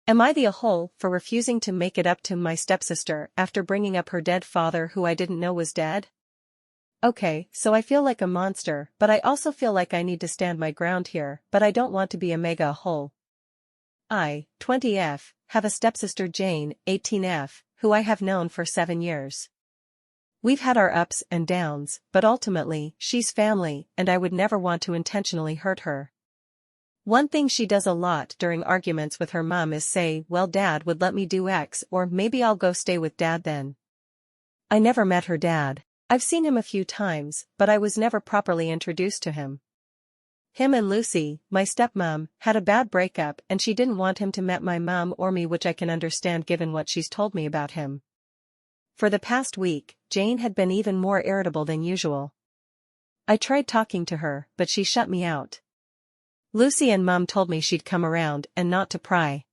Am I the a-hole for refusing to make it up to my stepsister after bringing up her dead father who I didn't know was dead? Okay, so I feel like a monster, but I also feel like I need to stand my ground here, but I don't want to be a mega a-hole. I, 20F, have a stepsister Jane, 18F, who I have known for 7 years. We've had our ups and downs, but ultimately, she's family, and I would never want to intentionally hurt her. One thing she does a lot during arguments with her mom is say, well, Dad would let me do X, or maybe I'll go stay with Dad then. I never met her dad. I've seen him a few times, but I was never properly introduced to him. Him and Lucy, my stepmom, had a bad breakup and she didn't want him to meet my mom or me, which I can understand given what she's told me about him. For the past week, Jane had been even more irritable than usual. I tried talking to her, but she shut me out. Lucy and Mum told me she'd come around and not to pry.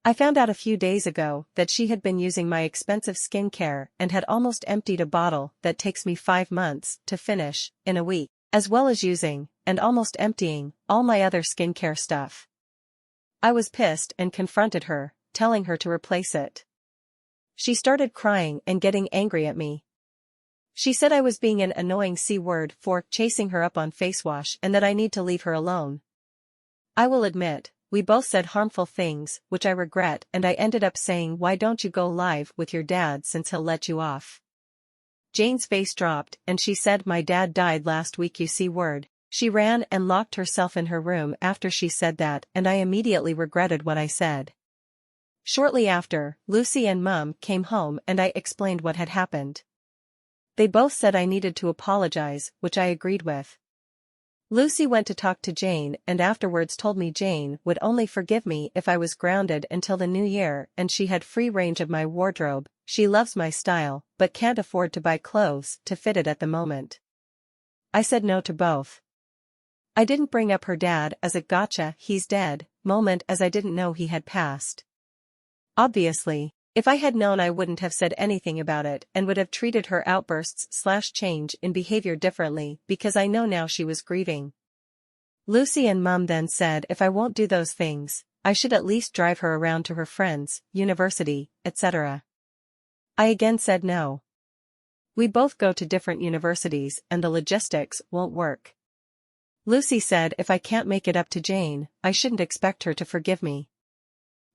I found out a few days ago that she had been using my expensive skincare and had almost emptied a bottle that takes me 5 months to finish in a week, as well as using, and almost emptying, all my other skincare stuff. I was pissed and confronted her, telling her to replace it. She started crying and getting angry at me. She said I was being an annoying C-word for chasing her up on face wash and that I need to leave her alone. I will admit, we both said harmful things, which I regret, and I ended up saying, why don't you go live with your dad since he'll let you off? Jane's face dropped and she said, my dad died last week, you C-word. She ran and locked herself in her room after she said that, and I immediately regretted what I said. Shortly after, Lucy and Mum came home and I explained what had happened. They both said I needed to apologize, which I agreed with. Lucy went to talk to Jane and afterwards told me Jane would only forgive me if I was grounded until the new year and she had free range of my wardrobe. She loves my style, but can't afford to buy clothes to fit it at the moment. I said no to both. I didn't bring up her dad as a gotcha, he's dead moment, as I didn't know he had passed. Obviously, if I had known, I wouldn't have said anything about it and would have treated her outbursts/change in behavior differently because I know now she was grieving. Lucy and Mum then said if I won't do those things, I should at least drive her around to her friends, university, etc. I again said no. We both go to different universities and the logistics won't work. Lucy said if I can't make it up to Jane, I shouldn't expect her to forgive me.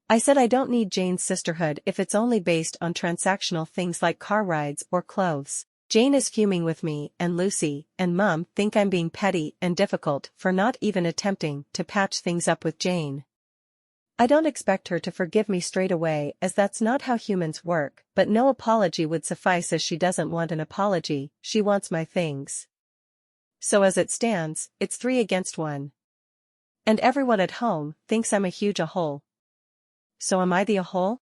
I said I don't need Jane's sisterhood if it's only based on transactional things like car rides or clothes. Jane is fuming with me, and Lucy and Mum think I'm being petty and difficult for not even attempting to patch things up with Jane. I don't expect her to forgive me straight away, as that's not how humans work, but no apology would suffice, as she doesn't want an apology, she wants my things. So as it stands, it's 3 against 1. And everyone at home thinks I'm a huge a-hole. So am I the a-hole?